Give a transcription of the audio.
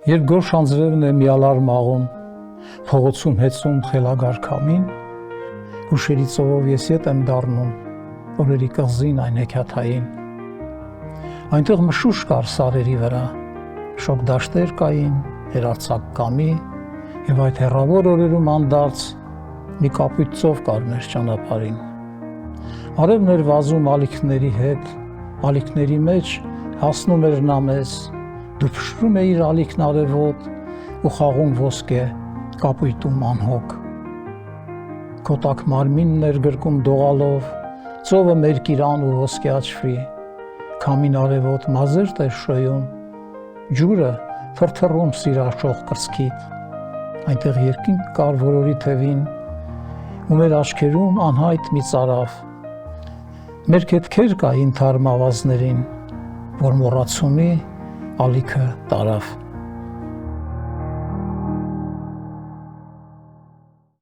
Երբ գորշ անձրևն է միալար մաղում, փողոցում հեծում խելագար քամին, հուշերի ծովով ես ետ եմ դառնում, օրերի կղզին այն հեքիաթային։ Այնտեղ մշուշ կար սարերի վրա, շոգ դաշտեր կային, հերարցակ կամի, եւ այդ հեռավոր օրերում անդարձ մի կապույտ ծով կար մեր ճանապարհին։ Արևն էր վազում ալիքների հետ, ալիքների մեջ հասնում էր նա մեզ, դու փշրում էիր ալիքն արևոտ ու խաղում ոսկե կապույտում անհոգ։ Քո տակ մարմինն էր գրկում դողալով, ծովը մեր կիրան ու ոսկե աչվի, քամին արևոտ մազերտ էր շոյում, ջուրը թրթռում սիրաշող կրծքիդ, այնտեղ երկինք կար որորի թևին, ու մեր աչքերում անհայտ մի ծարավ, մեր քետքեր կային թարմ ավազներին, որ մոռացումի ալիքը տարավ։